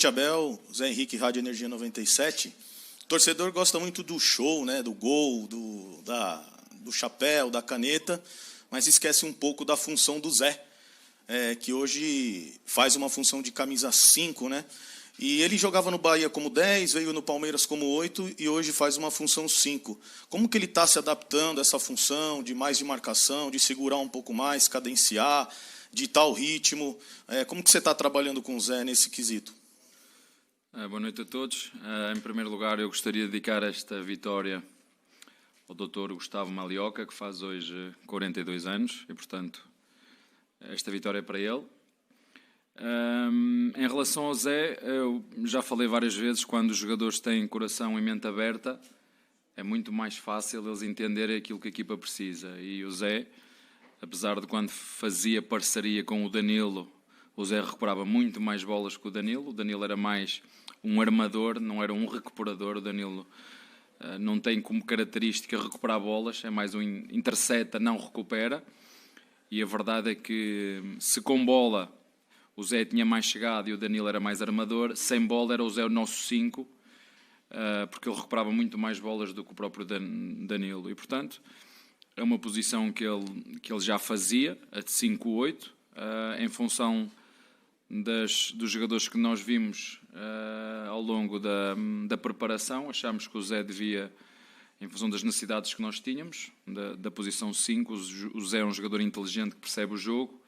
noite, Abel. Zé Henrique, Rádio Energia 97. O torcedor gosta muito do show, né, do gol, do chapéu, da caneta, mas esquece um pouco da função do Zé, que hoje faz uma função de camisa 5, né? E ele jogava no Bahia como 10, veio no Palmeiras como 8 e hoje faz uma função 5. Como que ele está se adaptando a essa função de mais de marcação, de segurar um pouco mais, cadenciar, ditar o ritmo? Como que você está trabalhando com o Zé nesse quesito? Boa noite a todos. Em primeiro lugar, eu gostaria de dedicar esta vitória ao Dr. Gustavo Malioca, que faz hoje 42 anos, e, portanto, esta vitória é para ele. Em relação ao Zé, eu já falei várias vezes, quando os jogadores têm coração e mente aberta, é muito mais fácil eles entenderem aquilo que a equipa precisa. E o Zé, apesar de quando fazia parceria com o Danilo, o Zé recuperava muito mais bolas que o Danilo era mais um armador, não era um recuperador. O Danilo não tem como característica recuperar bolas, é mais um intercepta, não recupera. E a verdade é que, se com bola o Zé tinha mais chegado e o Danilo era mais armador, sem bola era o Zé o nosso 5, porque ele recuperava muito mais bolas do que o próprio Danilo. E, portanto, é uma posição que ele já fazia, a de 5-8, em função dos jogadores que nós vimos ao longo da preparação. Achámos que o Zé devia, em função das necessidades que nós tínhamos, da posição 5, o Zé é um jogador inteligente que percebe o jogo.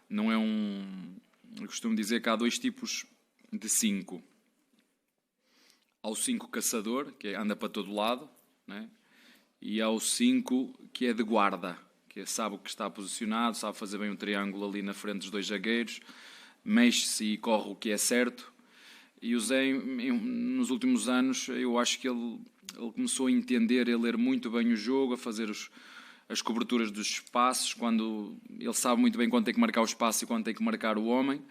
Não é eu costumo dizer que há dois tipos de 5. Há o 5 caçador, que anda para todo lado, né? E há o 5 que é de guarda, que sabe o que está posicionado, sabe fazer bem um triângulo ali na frente dos dois zagueiros, mexe-se e corre o que é certo. E o Zé, nos últimos anos, eu acho que ele começou a entender, a ler muito bem o jogo, a fazer as coberturas dos espaços, quando ele sabe muito bem quando tem que marcar o espaço e quando tem que marcar o homem,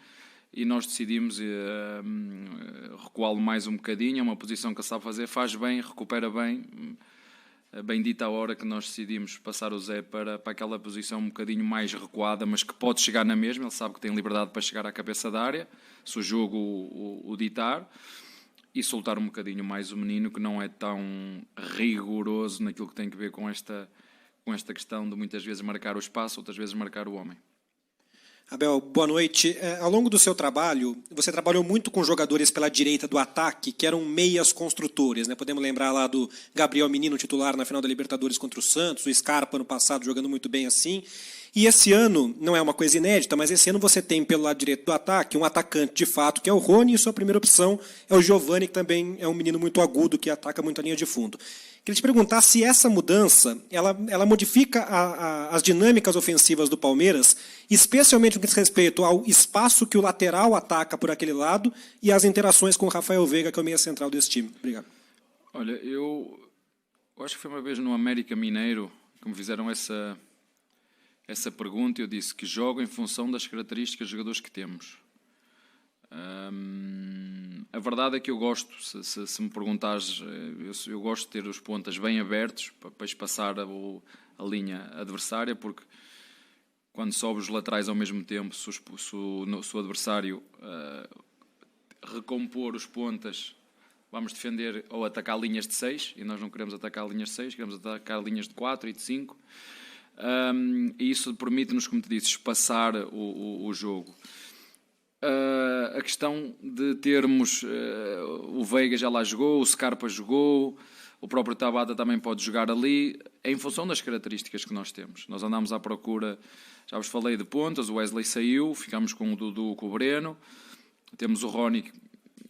e nós decidimos recuá-lo mais um bocadinho. É uma posição que ele sabe fazer, faz bem, recupera bem. Bendita a hora que nós decidimos passar o Zé para aquela posição um bocadinho mais recuada, mas que pode chegar na mesma. Ele sabe que tem liberdade para chegar à cabeça da área, se o jogo o ditar, e soltar um bocadinho mais o menino, que não é tão rigoroso naquilo que tem a ver com esta questão de muitas vezes marcar o espaço, outras vezes marcar o homem. Abel, boa noite. Ao longo do seu trabalho, você trabalhou muito com jogadores pela direita do ataque, que eram meias construtores, né? Podemos lembrar lá do Gabriel Menino, titular na final da Libertadores contra o Santos, o Scarpa no passado jogando muito bem assim. E esse ano, não é uma coisa inédita, mas esse ano você tem pelo lado direito do ataque um atacante de fato, que é o Rony, e sua primeira opção é o Giovani, que também é um menino muito agudo, que ataca muito a linha de fundo. Queria te perguntar se essa mudança ela modifica as dinâmicas ofensivas do Palmeiras, especialmente no que diz respeito ao espaço que o lateral ataca por aquele lado e as interações com o Rafael Veiga, que é o meia central desse time. Obrigado. Olha, eu acho que foi uma vez no América Mineiro que me fizeram essa pergunta, e eu disse que jogo em função das características dos jogadores que temos. A verdade é que eu gosto, se me perguntares, eu gosto de ter os pontas bem abertos para espaçar a linha adversária, porque quando sobe os laterais ao mesmo tempo, se o adversário recompor os pontas, vamos defender ou atacar linhas de 6, e nós não queremos atacar linhas de 6, queremos atacar linhas de 4 e de 5. E isso permite-nos, como te disse, espaçar o jogo. A questão de termos o Veiga já lá jogou, o Scarpa jogou, o próprio Tabata também pode jogar ali, em função das características que nós temos. Nós andámos à procura, já vos falei de pontas, o Wesley saiu, ficámos com o Dudu, com o Breno, temos o Rony.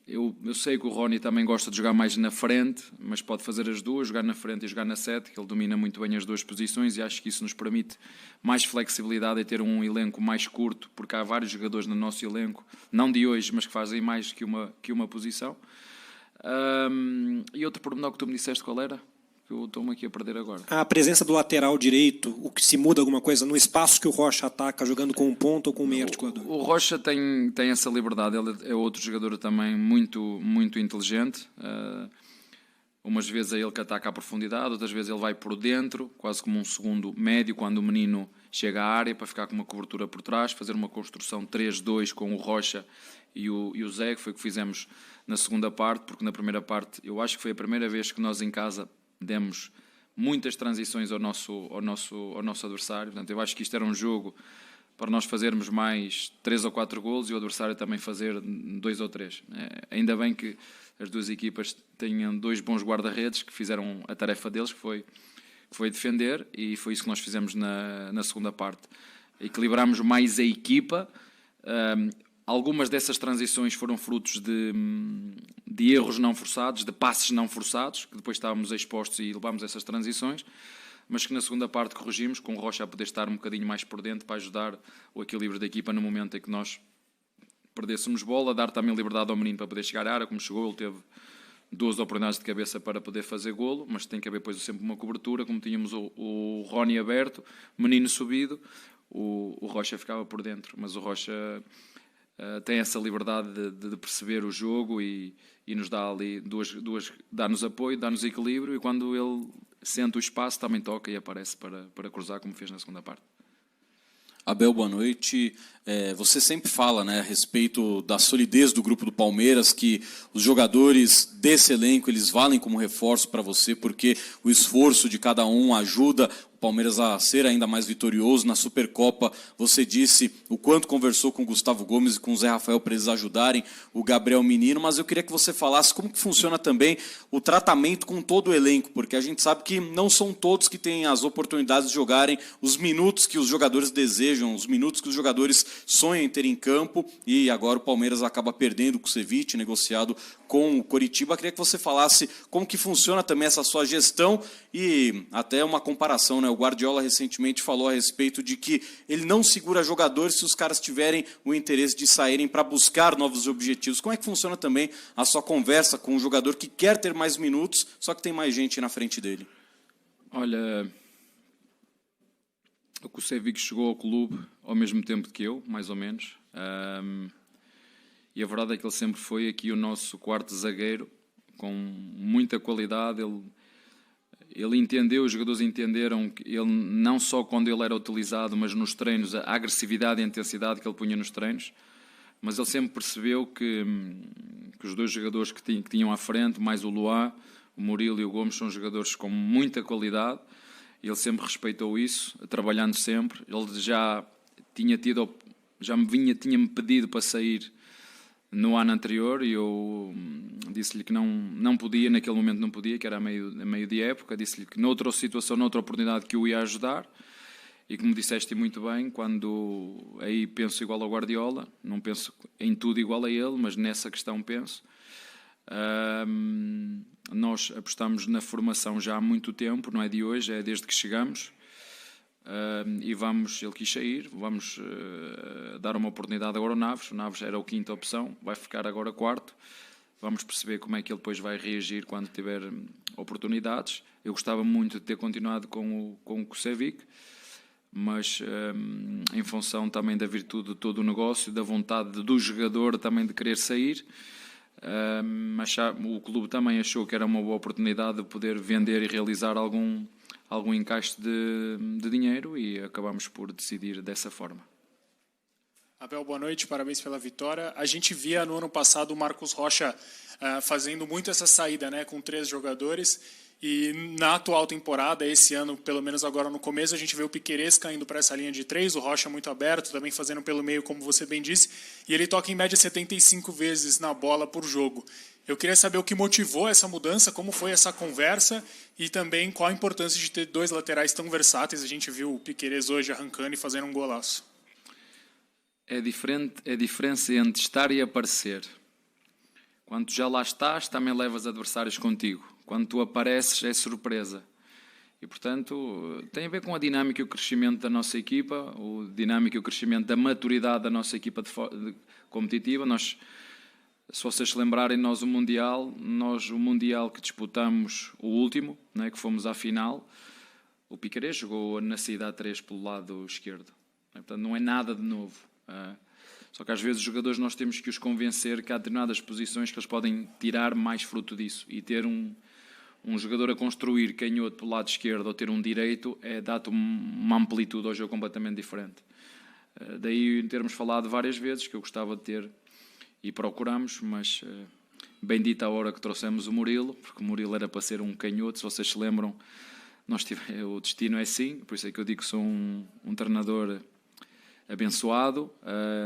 Eu sei que o Rony também gosta de jogar mais na frente, mas pode fazer as duas, jogar na frente e jogar na 7, que ele domina muito bem as duas posições, e acho que isso nos permite mais flexibilidade e ter um elenco mais curto, porque há vários jogadores no nosso elenco, não de hoje, mas que fazem mais que uma posição. E outro pormenor que tu me disseste, qual era? Que eu estou-me aqui a perder agora. A presença do lateral direito, o que se muda alguma coisa no espaço que o Rocha ataca, jogando com um ponto ou com um meio articulador? O Rocha tem essa liberdade, ele é outro jogador também muito, muito inteligente. Umas vezes é ele que ataca à profundidade, outras vezes ele vai por dentro, quase como um segundo médio, quando o menino chega à área para ficar com uma cobertura por trás, fazer uma construção 3-2 com o Rocha e o Zé, que foi o que fizemos na segunda parte, porque na primeira parte eu acho que foi a primeira vez que nós em casa demos muitas transições ao nosso adversário. Portanto, eu acho que isto era um jogo para nós fazermos mais 3 ou 4 golos e o adversário também fazer 2 ou 3. Ainda bem que as duas equipas tenham 2 bons guarda-redes que fizeram a tarefa deles, que foi defender, e foi isso que nós fizemos na segunda parte. Equilibramos mais a equipa. Algumas dessas transições foram frutos de erros não forçados, de passes não forçados, que depois estávamos expostos e levámos essas transições, mas que na segunda parte corrigimos, com o Rocha a poder estar um bocadinho mais por dentro para ajudar o equilíbrio da equipa no momento em que nós perdêssemos bola, dar também liberdade ao menino para poder chegar à área. Como chegou, ele teve 2 oportunidades de cabeça para poder fazer golo, mas tem que haver depois sempre uma cobertura, como tínhamos o Rony aberto, menino subido, o Rocha ficava por dentro, mas o Rocha tem essa liberdade de perceber o jogo e nos dá ali dá-nos apoio, dá-nos equilíbrio, e quando ele sente o espaço também toca e aparece para cruzar, como fez na segunda parte. Abel, boa noite. Você sempre fala, né, a respeito da solidez do grupo do Palmeiras, que os jogadores desse elenco eles valem como reforço para você, porque o esforço de cada um ajuda o Palmeiras a ser ainda mais vitorioso. Na Supercopa, você disse o quanto conversou com o Gustavo Gomes e com o Zé Rafael para eles ajudarem o Gabriel Menino, mas eu queria que você falasse como que funciona também o tratamento com todo o elenco, porque a gente sabe que não são todos que têm as oportunidades de jogarem os minutos que os jogadores desejam, os minutos que os jogadores sonham em ter em campo, e agora o Palmeiras acaba perdendo o Kusevich, negociado com o Coritiba. Eu queria que você falasse como que funciona também essa sua gestão e até uma comparação, né? O Guardiola recentemente falou a respeito de que ele não segura jogadores se os caras tiverem o interesse de saírem para buscar novos objetivos. Como é que funciona também a sua conversa com um jogador que quer ter mais minutos, só que tem mais gente na frente dele? Olha, o Kusevich chegou ao clube ao mesmo tempo que eu, mais ou menos. E a verdade é que ele sempre foi aqui o nosso quarto zagueiro, com muita qualidade. Ele entendeu, os jogadores entenderam que ele, não só quando ele era utilizado, mas nos treinos, a agressividade e a intensidade que ele punha nos treinos, mas ele sempre percebeu que os 2 jogadores que tinham à frente, mais o Luan, o Murilo e o Gomes, são jogadores com muita qualidade, e ele sempre respeitou isso, trabalhando sempre. Ele já tinha-me pedido para sair no ano anterior, e eu disse-lhe que não podia, naquele momento não podia, que era a meio de época. Disse-lhe que noutra situação, noutra oportunidade, que o ia ajudar, e como disseste muito bem, quando aí penso igual ao Guardiola, não penso em tudo igual a ele, mas nessa questão penso. Nós apostamos na formação já há muito tempo, não é de hoje, é desde que chegamos. E ele quis sair, vamos dar uma oportunidade agora ao Naves. O Naves era a 5ª opção, vai ficar agora 4º. Vamos perceber como é que ele depois vai reagir quando tiver oportunidades. Eu gostava muito de ter continuado com o Kusevich, mas em função também da virtude de todo o negócio, da vontade do jogador também de querer sair, o clube também achou que era uma boa oportunidade de poder vender e realizar algum encaixe de dinheiro, e acabamos por decidir dessa forma. Abel, boa noite, parabéns pela vitória. A gente via no ano passado o Marcos Rocha fazendo muito essa saída, né, com 3 jogadores, e na atual temporada, esse ano, pelo menos agora no começo, a gente vê o Piquerez caindo para essa linha de 3, o Rocha muito aberto, também fazendo pelo meio, como você bem disse, e ele toca em média 75 vezes na bola por jogo. Eu queria saber o que motivou essa mudança, como foi essa conversa, e também qual a importância de ter 2 laterais tão versáteis. A gente viu o Piquerez hoje arrancando e fazendo um golaço. É a diferença entre estar e aparecer. Quando tu já lá estás, também levas adversários contigo. Quando tu apareces, é surpresa. E, portanto, tem a ver com a dinâmica e o crescimento da nossa equipa, a dinâmica e o crescimento da maturidade da nossa equipa competitiva. Se vocês se lembrarem, o Mundial que disputamos, o último, né, que fomos à final, o Piquerez jogou na saída a 3 pelo lado esquerdo. Portanto, não é nada de novo. Só que às vezes os jogadores nós temos que os convencer que há determinadas posições que eles podem tirar mais fruto disso e ter um um jogador a construir canhoto pelo lado esquerdo ou ter um direito dá-te uma amplitude ao jogo completamente diferente. Daí termos falado várias vezes que eu gostava de ter e procuramos, mas bendita a hora que trouxemos o Murilo, porque o Murilo era para ser um canhoto, se vocês se lembram, o destino é assim, por isso é que eu digo que sou um treinador abençoado.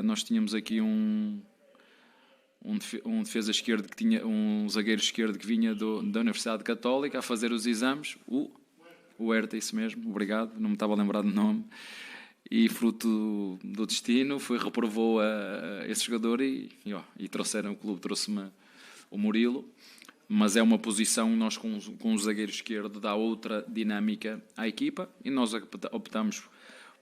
Nós tínhamos aqui um defesa esquerdo que tinha um zagueiro esquerdo que vinha da Universidade Católica a fazer os exames, o Herta, isso mesmo, obrigado, não me estava a lembrar do nome, e fruto do destino reprovou esse jogador e trouxeram, o clube trouxe-me o Murilo, mas é uma posição, nós com o zagueiro esquerdo dá outra dinâmica à equipa e nós optamos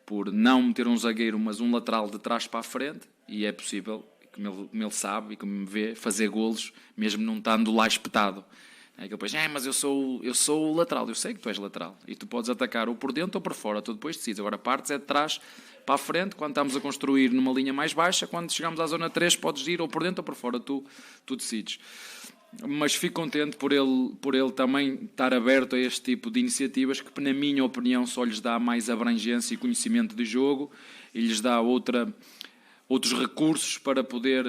por não meter um zagueiro, mas um lateral de trás para a frente, e é possível, como ele sabe e como me vê, fazer golos mesmo não estando lá espetado. É que depois, mas eu sou o lateral. Eu sei que tu és lateral e tu podes atacar ou por dentro ou por fora, tu depois decides. Agora partes é de trás para a frente, quando estamos a construir numa linha mais baixa, quando chegamos à zona 3 podes ir ou por dentro ou por fora, tu decides. Mas fico contente por ele também estar aberto a este tipo de iniciativas que, na minha opinião, só lhes dá mais abrangência e conhecimento de jogo e lhes dá outros recursos para poder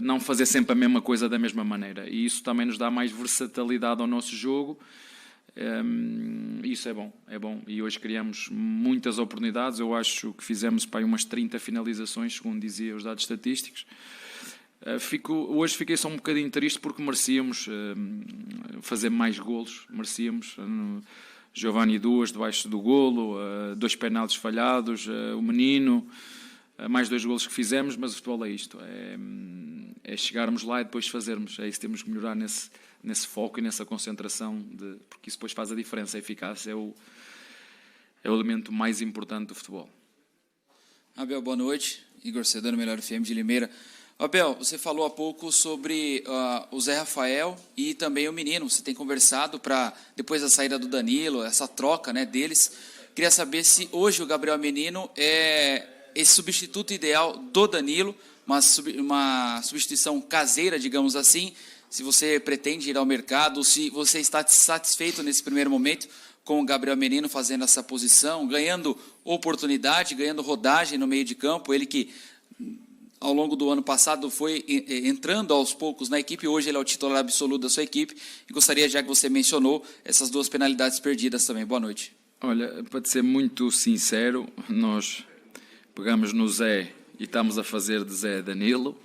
não fazer sempre a mesma coisa da mesma maneira. E isso também nos dá mais versatilidade ao nosso jogo. Isso é bom. E hoje criamos muitas oportunidades. Eu acho que fizemos para aí umas 30 finalizações, segundo dizia os dados estatísticos. Hoje fiquei só um bocadinho triste porque merecíamos fazer mais golos. Merecíamos. Giovanni 2 debaixo do golo, 2 penaltis falhados, o Menino... mais 2 golos que fizemos, mas o futebol é isto, é chegarmos lá e depois fazermos, é isso, temos que melhorar nesse foco e nessa concentração, porque isso depois faz a diferença, a eficácia é o elemento mais importante do futebol. Abel, boa noite, Igor Sedano, Melhor FM de Limeira. Abel, você falou há pouco sobre o Zé Rafael e também o Menino, você tem conversado para, depois da saída do Danilo, essa troca, né, deles, queria saber se hoje o Gabriel Menino é esse substituto ideal do Danilo, uma substituição caseira, digamos assim, se você pretende ir ao mercado, se você está satisfeito nesse primeiro momento com o Gabriel Menino fazendo essa posição, ganhando oportunidade, ganhando rodagem no meio de campo, ele que ao longo do ano passado foi entrando aos poucos na equipe, hoje ele é o titular absoluto da sua equipe, e gostaria, já que você mencionou, essas 2 penalidades perdidas também. Boa noite. Olha, para ser muito sincero, nós... pegamos no Zé e estamos a fazer de Zé Danilo,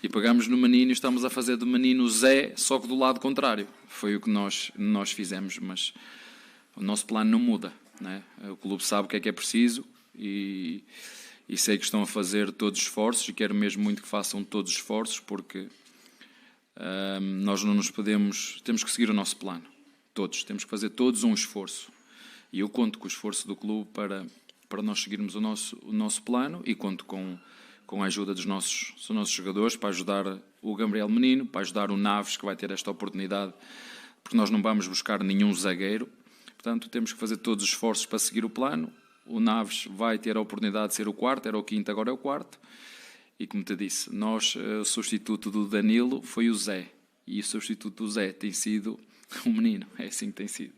e pegamos no Menino e estamos a fazer do Menino Zé, só que do lado contrário. Foi o que nós fizemos, mas o nosso plano não muda, né? O clube sabe o que é preciso e sei que estão a fazer todos os esforços, e quero mesmo muito que façam todos os esforços, porque nós não nos podemos... temos que seguir o nosso plano, todos, temos que fazer todos um esforço, e eu conto com o esforço do clube para nós seguirmos o nosso plano, e conto com a ajuda dos nossos jogadores para ajudar o Gabriel Menino, para ajudar o Naves, que vai ter esta oportunidade, porque nós não vamos buscar nenhum zagueiro, portanto temos que fazer todos os esforços para seguir o plano. O Naves vai ter a oportunidade de ser o quarto, era o quinto, agora é o quarto, e como te disse, o substituto do Danilo foi o Zé, e o substituto do Zé tem sido o Menino, é assim que tem sido.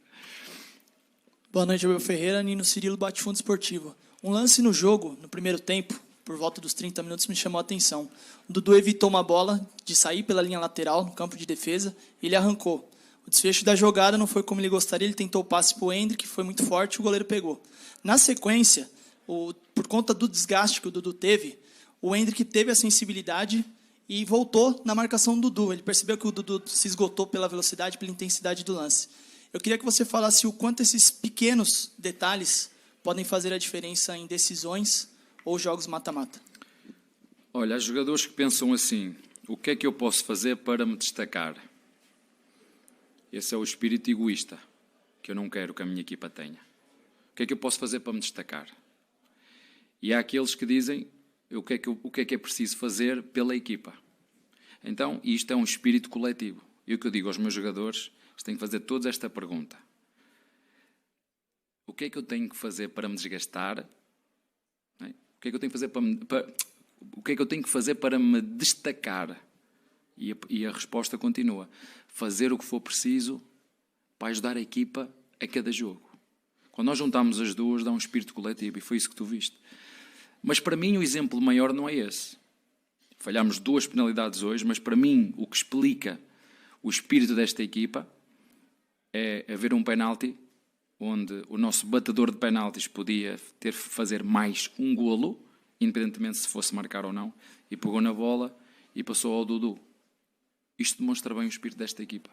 Boa noite, Abel Ferreira, Nino Cirilo, Bate-Fundo Esportivo. Um lance no jogo, no primeiro tempo, por volta dos 30 minutos, me chamou a atenção. O Dudu evitou uma bola de sair pela linha lateral, no campo de defesa, e ele arrancou. O desfecho da jogada não foi como ele gostaria, ele tentou o passe para o Hendrick, que foi muito forte, o goleiro pegou. Na sequência, por conta do desgaste que o Dudu teve, o Hendrick teve a sensibilidade e voltou na marcação do Dudu. Ele percebeu que o Dudu se esgotou pela velocidade, pela intensidade do lance. Eu queria que você falasse o quanto esses pequenos detalhes podem fazer a diferença em decisões ou jogos mata-mata. Olha, há jogadores que pensam assim: o que é que eu posso fazer para me destacar? Esse é o espírito egoísta que eu não quero que a minha equipa tenha. O que é que eu posso fazer para me destacar? E há aqueles que dizem o que é que é preciso fazer pela equipa. Então, isto é um espírito coletivo. E o que eu digo aos meus jogadores, eles têm que fazer todos esta pergunta: o que é que eu tenho que fazer para me desgastar? O que é que eu tenho que fazer o que é que eu tenho que fazer para me destacar? E a resposta continua: fazer o que for preciso para ajudar a equipa a cada jogo. Quando nós juntamos as duas, dá um espírito coletivo, e foi isso que tu viste. Mas para mim o exemplo maior não é esse. Falhámos 2 penalidades hoje, mas para mim o que explica o espírito desta equipa é haver um penalti onde o nosso batedor de penaltis podia fazer mais um golo, independentemente se fosse marcar ou não, e pegou na bola e passou ao Dudu. Isto demonstra bem o espírito desta equipa.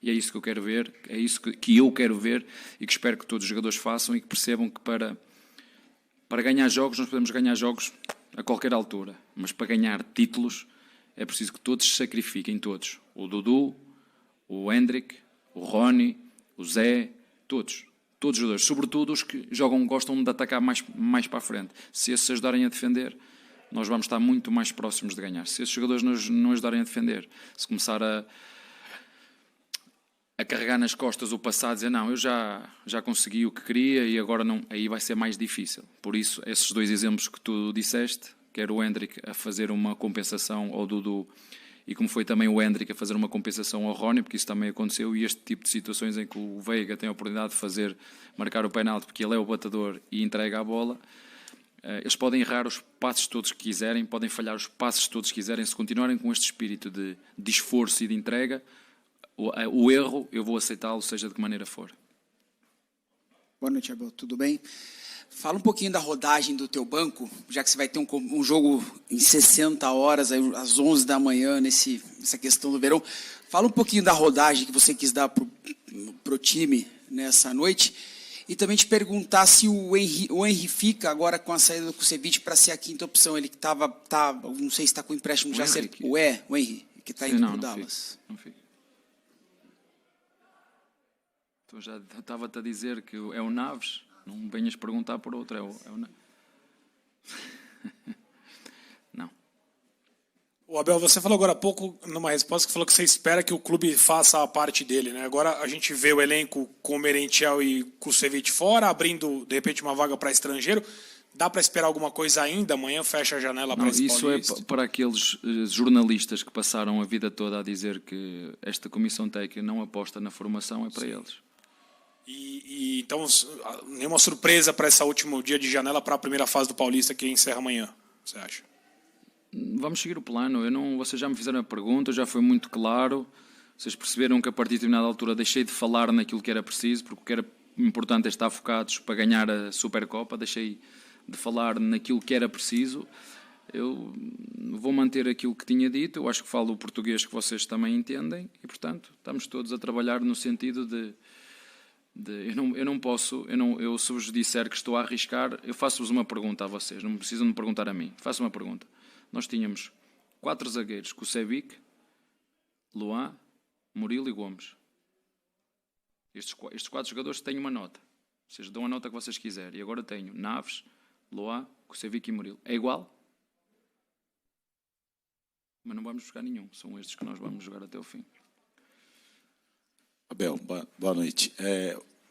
E é isso que eu quero ver, é isso que eu quero ver e que espero que todos os jogadores façam e que percebam que para ganhar jogos, nós podemos ganhar jogos a qualquer altura, mas para ganhar títulos é preciso que todos se sacrifiquem, todos. O Dudu, o Hendrick, o Rony, o Zé, todos os jogadores, sobretudo os que gostam de atacar mais para a frente. Se esses ajudarem a defender, nós vamos estar muito mais próximos de ganhar. Se esses jogadores não ajudarem a defender, se começar a carregar nas costas o passado, dizer não, eu já consegui o que queria e agora não, aí vai ser mais difícil. Por isso, esses 2 exemplos que tu disseste, quer o Hendrick a fazer uma compensação ao Dudu e como foi também o Hendrick a fazer uma compensação ao Rony, porque isso também aconteceu, e este tipo de situações em que o Veiga tem a oportunidade de marcar o penalti porque ele é o batedor e entrega a bola, eles podem errar os passos todos que quiserem, podem falhar os passos todos que quiserem, se continuarem com este espírito de esforço e de entrega, o erro eu vou aceitá-lo, seja de que maneira for. Boa noite, Abel. Tudo bem? Fala um pouquinho da rodagem do teu banco, já que você vai ter um jogo em 60 horas, aí, às 11 da manhã, nessa questão do verão. Fala um pouquinho da rodagem que você quis dar pro time nessa noite. E também te perguntar se o Henry fica agora com a saída do Kusevich para ser a 5ª opção. Ele que não sei se está com o empréstimo já certo. O Henry, que está indo para o Dallas. Não fica. Então já estava-te a dizer que é o Naves, não venhas perguntar por outro, é o Naves. Não. O Abel, você falou agora há pouco, numa resposta, que falou que você espera que o clube faça a parte dele, né? Agora a gente vê o elenco com o Merentiel e Kusevich fora, abrindo, de repente, uma vaga para estrangeiro. Dá para esperar alguma coisa ainda? Amanhã fecha a janela para esse Paulista? Isso é para aqueles jornalistas que passaram a vida toda a dizer que esta comissão técnica não aposta na formação, é para eles. E então, nenhuma surpresa para esse último dia de janela para a primeira fase do Paulista que encerra amanhã, você acha? Vamos seguir o plano. Vocês já me fizeram a pergunta, já foi muito claro. Vocês perceberam que a partir de determinada altura deixei de falar naquilo que era preciso, porque o que era importante é estar focados para ganhar a Supercopa. Deixei de falar naquilo que era preciso. Eu vou manter aquilo que tinha dito. Eu acho que falo o português que vocês também entendem e, portanto, estamos todos a trabalhar no sentido de eu se vos disser que estou a arriscar, eu faço-vos uma pergunta a vocês, não precisam me perguntar a mim. Faço uma pergunta. Nós tínhamos 4 zagueiros, Kusevich, Luan, Murilo e Gomes. Estes 4 jogadores têm uma nota. Vocês dão a nota que vocês quiserem. E agora tenho Naves, Luan, Kusevich e Murilo. É igual? Mas não vamos buscar nenhum. São estes que nós vamos jogar até o fim. Abel, boa noite.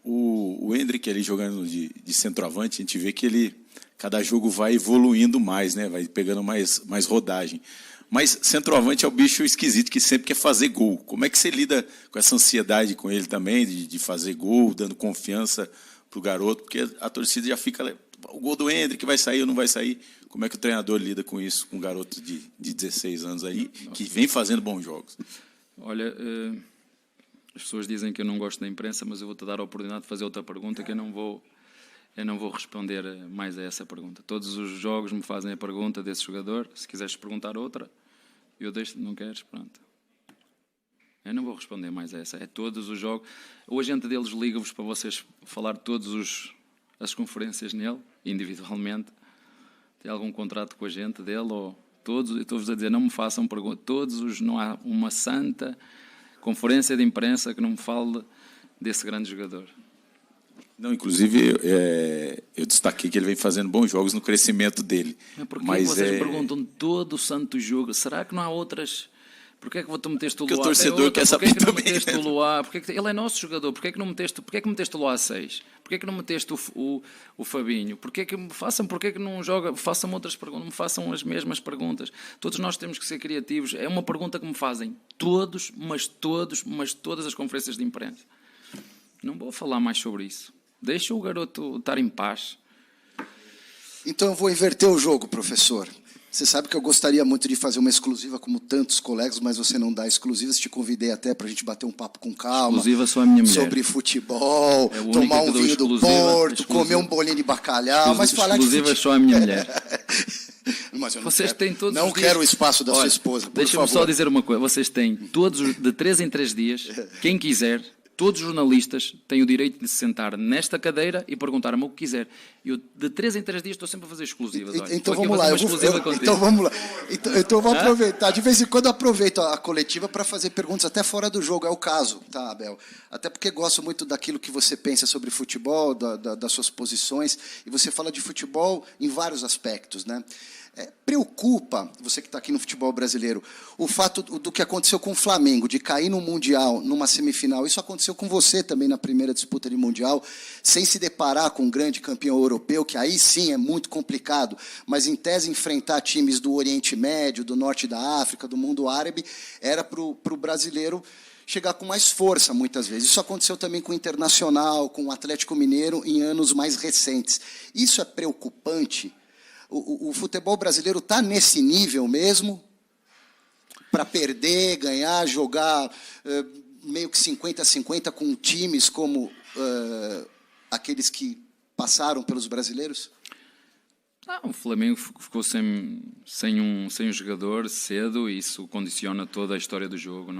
O Hendrick ali jogando de centroavante, a gente vê que cada jogo vai evoluindo mais, né? Vai pegando mais rodagem. Mas centroavante é o bicho esquisito que sempre quer fazer gol. Como é que você lida com essa ansiedade com ele também, de fazer gol, dando confiança para o garoto? Porque a torcida já fica, o gol do Hendrick vai sair ou não vai sair? Como é que o treinador lida com isso, com um garoto de 16 anos aí, que vem fazendo bons jogos? Olha... As pessoas dizem que eu não gosto da imprensa, mas eu vou-te dar a oportunidade de fazer outra pergunta que eu não vou responder mais a essa pergunta. Todos os jogos me fazem a pergunta desse jogador. Se quiseres perguntar outra, eu deixo. Não queres? Pronto. Eu não vou responder mais a essa. É todos os jogos. O agente deles liga-vos para vocês falar todas as conferências nele, individualmente. Tem algum contrato com a gente dele? Ou todos? Eu estou-vos a dizer, não me façam perguntas. Não há uma santa conferência de imprensa que não me fale desse grande jogador. Não, inclusive, eu destaquei que ele vem fazendo bons jogos no crescimento dele. Mas vocês perguntam todo o santo jogo, será que não há outras? Porquê é que tu meteste o Luá? Porque o torcedor quer saber também. Porquê é que não meteste o Luá? Ele é nosso jogador. Porquê é que não meteste o Luá a 6? Porquê é que não meteste o Fabinho? Porquê é que não joga? Façam outras perguntas, não me façam as mesmas perguntas. Todos nós temos que ser criativos. É uma pergunta que me fazem todas as conferências de imprensa. Não vou falar mais sobre isso. Deixa o garoto estar em paz. Então eu vou inverter o jogo, professor. Você sabe que eu gostaria muito de fazer uma exclusiva como tantos colegas, mas você não dá exclusivas. Te convidei até para a gente bater um papo com calma. Exclusiva só a minha mulher. Sobre futebol, É tomar um vinho do Porto, comer um bolinho de bacalhau. Mas falar de exclusiva é só a minha mulher. Mas eu não Vocês quero, têm todos não os quero dias... o espaço da Olha, sua esposa, por Deixa-me favor. só dizer uma coisa. Vocês têm todos, de 3 em 3 dias, quem quiser, todos os jornalistas têm o direito de se sentar nesta cadeira e perguntar-me o que quiser. Eu, de 3 em 3 dias, estou sempre a fazer exclusivas. Olha, Então estou aqui vamos a lá, fazer uma exclusiva contigo. então vamos lá. Então eu vou aproveitar. De vez em quando eu aproveito a coletiva para fazer perguntas até fora do jogo. É o caso, tá, Abel? Até porque gosto muito daquilo que você pensa sobre futebol, das suas posições. E você fala de futebol em vários aspectos, né? Preocupa, você que está aqui no futebol brasileiro, o fato do que aconteceu com o Flamengo, de cair no Mundial, numa semifinal. Isso aconteceu com você também na primeira disputa de Mundial, sem se deparar com um grande campeão europeu, que aí sim é muito complicado, mas em tese enfrentar times do Oriente Médio, do Norte da África, do mundo árabe, era para o brasileiro chegar com mais força, muitas vezes. Isso aconteceu também com o Internacional, com o Atlético Mineiro, em anos mais recentes. Isso é preocupante? O futebol brasileiro está nesse nível mesmo, para perder, ganhar, jogar meio que 50-50 com times como aqueles que passaram pelos brasileiros? O Flamengo ficou sem um jogador cedo e isso condiciona toda a história do jogo.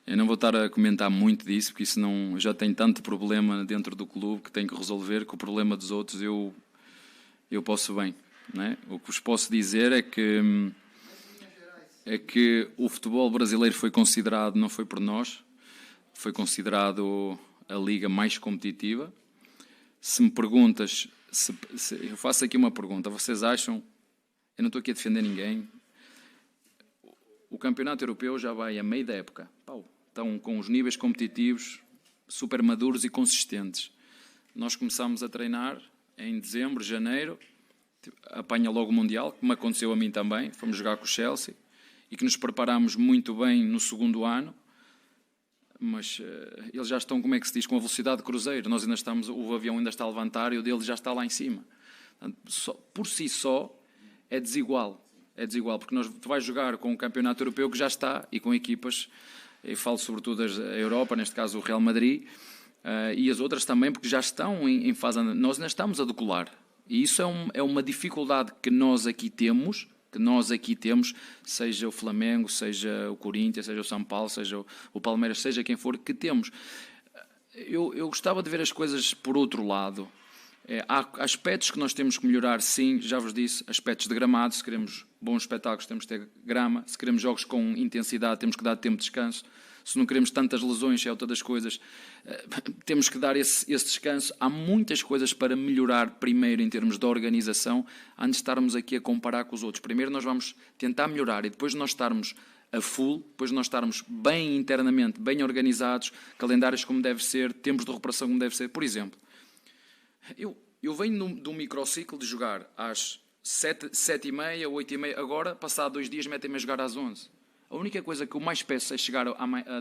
Eu não vou estar a comentar muito disso, porque isso não, já tem tanto problema dentro do clube que tem que resolver, que o problema dos outros eu posso bem. Não é? O que vos posso dizer é que o futebol brasileiro foi considerado, não foi por nós, foi considerado a liga mais competitiva. Se me perguntas, eu faço aqui uma pergunta, vocês acham, eu não estou aqui a defender ninguém, o campeonato europeu já vai a meio da época, estão com os níveis competitivos super maduros e consistentes. Nós começámos a treinar em dezembro, janeiro, apanha logo o Mundial, como aconteceu a mim também, fomos jogar com o Chelsea, e que nos preparámos muito bem no segundo ano, mas eles já estão, como é que se diz, com a velocidade de cruzeiro, nós ainda estamos, o avião ainda está a levantar e o dele já está lá em cima. Portanto, por si só, é desigual, porque tu vais jogar com o campeonato europeu que já está, e com equipas, eu falo sobretudo da Europa, neste caso o Real Madrid, e as outras também, porque já estão em fase, nós ainda estamos a decolar. E isso é uma dificuldade que nós aqui temos, seja o Flamengo, seja o Corinthians, seja o São Paulo, seja o Palmeiras, seja quem for, que temos. Eu gostava de ver as coisas por outro lado. Há aspectos que nós temos que melhorar, sim, já vos disse, aspectos de gramado, se queremos bons espetáculos temos que ter grama, se queremos jogos com intensidade temos que dar tempo de descanso, se não queremos tantas lesões, é outra das coisas, temos que dar esse descanso. Há muitas coisas para melhorar primeiro em termos de organização, antes de estarmos aqui a comparar com os outros. Primeiro nós vamos tentar melhorar e depois nós estarmos a full, depois nós estarmos bem internamente, bem organizados, calendários como deve ser, tempos de recuperação como deve ser. Por exemplo, eu venho de um microciclo de jogar às 7h30, 8h30, agora, passado 2 dias, metem-me a jogar às 11h. A única coisa que eu mais peço é chegar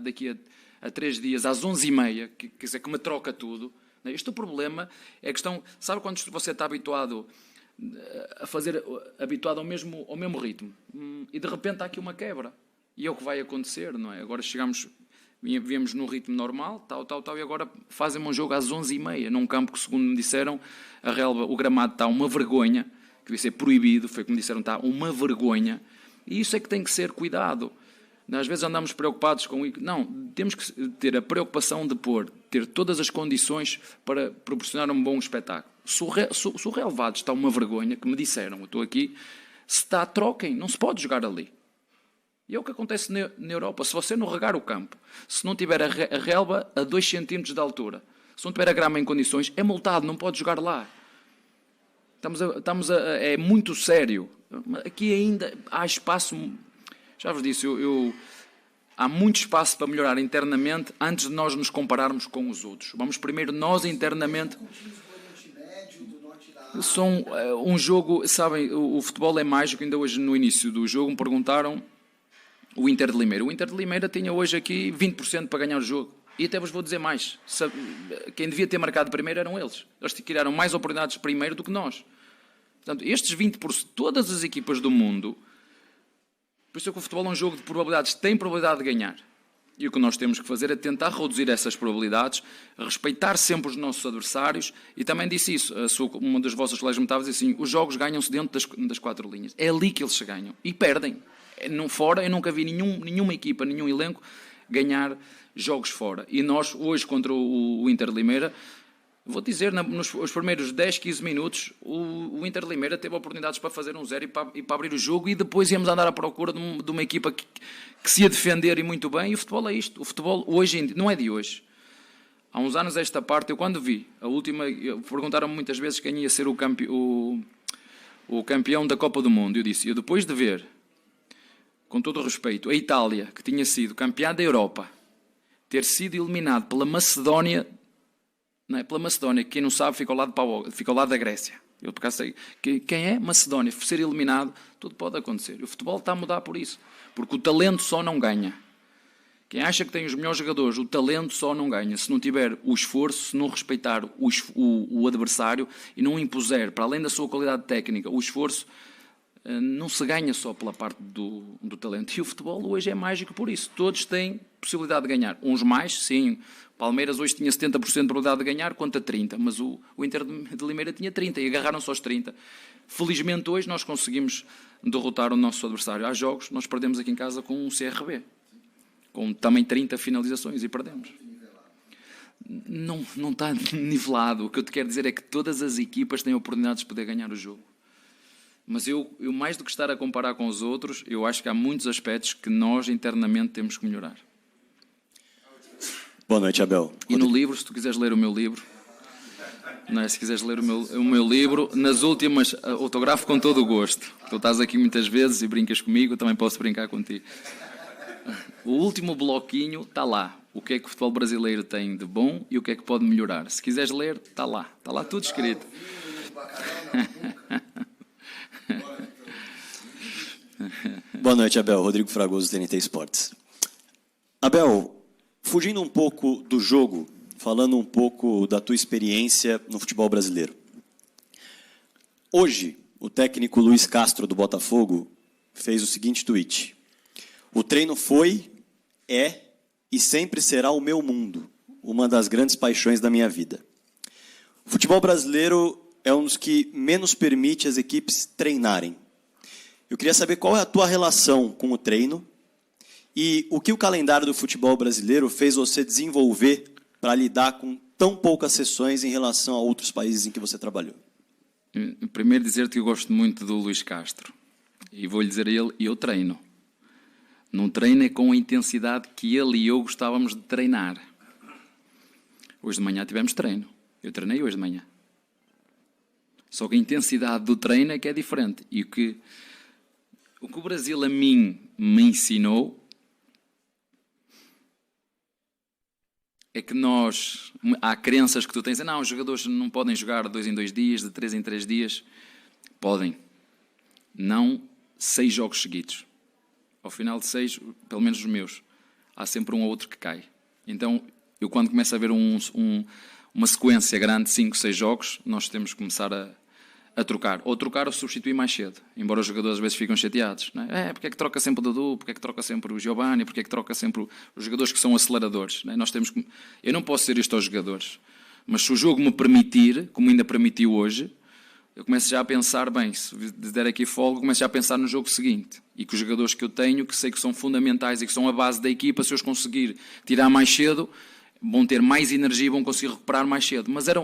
daqui a 3 dias, às 11h30, quer dizer, que me troca tudo. Este problema é a questão, sabe quando você está habituado a fazer, habituado ao mesmo ritmo, e de repente há aqui uma quebra, e é o que vai acontecer, não é? Agora viemos no ritmo normal, tal, e agora fazem um jogo às 11h30, num campo que, segundo me disseram, a relva, o gramado está uma vergonha, que devia ser proibido, foi como disseram, está uma vergonha, e isso é que tem que ser cuidado. Às vezes andamos preocupados com isso. Não, temos que ter a preocupação de ter todas as condições para proporcionar um bom espetáculo. Se o relevado está uma vergonha, que me disseram, eu estou aqui, se está, troquem, não se pode jogar ali. E é o que acontece na Europa. Se você não regar o campo, se não tiver a relva a 2 centímetros de altura, se não tiver a grama em condições, é multado, não pode jogar lá. É muito sério. Aqui ainda há espaço, já vos disse, há muito espaço para melhorar internamente antes de nós nos compararmos com os outros. Vamos primeiro nós internamente. São um jogo, sabem, o futebol é mágico. Ainda hoje no início do jogo me perguntaram o Inter de Limeira. O Inter de Limeira tinha hoje aqui 20% para ganhar o jogo. E até vos vou dizer mais. Quem devia ter marcado primeiro eram eles. Eles criaram mais oportunidades primeiro do que nós. Portanto, estes 20%, todas as equipas do mundo, por isso é que o futebol é um jogo de probabilidades, tem probabilidade de ganhar. E o que nós temos que fazer é tentar reduzir essas probabilidades, respeitar sempre os nossos adversários, e também disse isso, uma das vossas colegas me estava a dizer assim, os jogos ganham-se dentro das 4 linhas. É ali que eles se ganham. E perdem. Fora, eu nunca vi nenhuma equipa, nenhum elenco ganhar jogos fora. E nós, hoje, contra o Inter de Limeira, vou dizer, nos primeiros 10, 15 minutos, o Inter de Limeira teve oportunidades para fazer um 0 e para abrir o jogo, e depois íamos andar à procura de uma equipa que se ia defender e muito bem, e o futebol é isto. O futebol, hoje, não é de hoje. Há uns anos esta parte, eu quando vi, perguntaram-me muitas vezes quem ia ser o campeão da Copa do Mundo. Eu disse, depois de ver, com todo o respeito, a Itália, que tinha sido campeã da Europa, ter sido eliminado pela Macedónia, não é? Pela Macedónia, quem não sabe fica ao lado da Grécia. Eu por acaso sei quem é Macedónia, ser eliminado, tudo pode acontecer. O futebol está a mudar por isso, porque o talento só não ganha. Quem acha que tem os melhores jogadores, o talento só não ganha. Se não tiver o esforço, se não respeitar o adversário e não impuser, para além da sua qualidade técnica, o esforço, não se ganha só pela parte do talento. E o futebol hoje é mágico por isso. Todos têm possibilidade de ganhar. Uns mais, sim. Palmeiras hoje tinha 70% de probabilidade de ganhar contra 30%, mas o Inter de Limeira tinha 30% e agarraram-se aos 30%. Felizmente hoje nós conseguimos derrotar o nosso adversário. Há jogos, nós perdemos aqui em casa com um CRB, com também 30 finalizações e perdemos. Não está nivelado. O que eu te quero dizer é que todas as equipas têm oportunidades de poder ganhar o jogo. Mas eu, mais do que estar a comparar com os outros, eu acho que há muitos aspectos que nós internamente temos que melhorar. Boa noite, Abel. E no livro, se tu quiseres ler o meu livro, não é? Se quiseres ler o meu livro, nas últimas, autografo com todo o gosto. Tu estás aqui muitas vezes e brincas comigo, também posso brincar contigo. O último bloquinho está lá. O que é que o futebol brasileiro tem de bom e o que é que pode melhorar. Se quiseres ler, está lá tudo escrito. Boa noite, Abel. Rodrigo Fragoso, TNT Esportes. Abel, fugindo um pouco do jogo, falando um pouco da tua experiência no futebol brasileiro. Hoje, o técnico Luiz Castro, do Botafogo, fez o seguinte tweet. O treino foi, é e sempre será o meu mundo, uma das grandes paixões da minha vida. O futebol brasileiro é um dos que menos permite as equipes treinarem. Eu queria saber qual é a tua relação com o treino e o que o calendário do futebol brasileiro fez você desenvolver para lidar com tão poucas sessões em relação a outros países em que você trabalhou. Primeiro dizer-te que eu gosto muito do Luiz Castro. E vou-lhe dizer a ele, eu treino. Não treino é com a intensidade que ele e eu gostávamos de treinar. Hoje de manhã tivemos treino. Eu treinei hoje de manhã. Só que a intensidade do treino é que é diferente. E o que o Brasil a mim me ensinou é que há crenças que tu tens, não, os jogadores não podem jogar 2 em 2 dias, de 3 em 3 dias. Podem. Não 6 jogos seguidos. Ao final de 6, pelo menos os meus, há sempre um ou outro que cai. Então, eu quando começo a ver uma sequência grande, 5, 6 jogos, nós temos que começar a trocar. Ou trocar ou substituir mais cedo. Embora os jogadores às vezes ficam chateados. Não é? Porque é que troca sempre o Dudu? Porque é que troca sempre o Giovanni? Porque é que troca sempre os jogadores que são aceleradores? Não é? Eu não posso ser isto aos jogadores. Mas se o jogo me permitir, como ainda permitiu hoje, eu começo já a pensar, bem, se der aqui folga, começo já a pensar no jogo seguinte. E que os jogadores que eu tenho, que sei que são fundamentais e que são a base da equipa, se eu os conseguir tirar mais cedo, vão ter mais energia e vão conseguir recuperar mais cedo. Mas é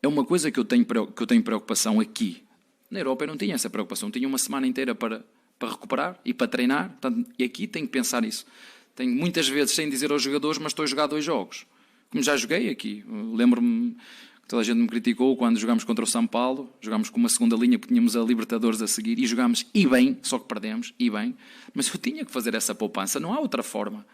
uma coisa que eu tenho preocupação aqui. Na Europa eu não tinha essa preocupação. Tinha uma semana inteira para recuperar e para treinar. Portanto, e aqui tenho que pensar nisso. Tenho muitas vezes, sem dizer aos jogadores, mas estou a jogar 2 jogos. Como já joguei aqui. Lembro-me que toda a gente me criticou quando jogámos contra o São Paulo. Jogámos com uma segunda linha porque tínhamos a Libertadores a seguir e jogámos e bem, só que perdemos, e bem. Mas eu tinha que fazer essa poupança. Não há outra forma.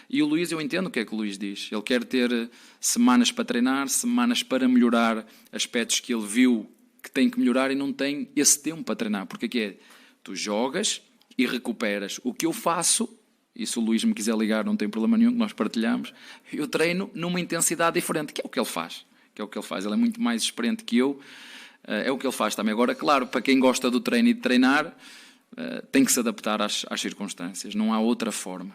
E o Luís, eu entendo o que é que o Luís diz. Ele quer ter semanas para treinar, semanas para melhorar aspectos que ele viu que tem que melhorar e não tem esse tempo para treinar. Porque aqui é, tu jogas e recuperas. O que eu faço e se o Luís me quiser ligar não tem problema nenhum, que nós partilhamos, eu treino numa intensidade diferente, que é o que ele faz. Ele é muito mais experiente que eu, é o que ele faz também. Agora, claro, para quem gosta do treino e de treinar, tem que se adaptar às circunstâncias, não há outra forma.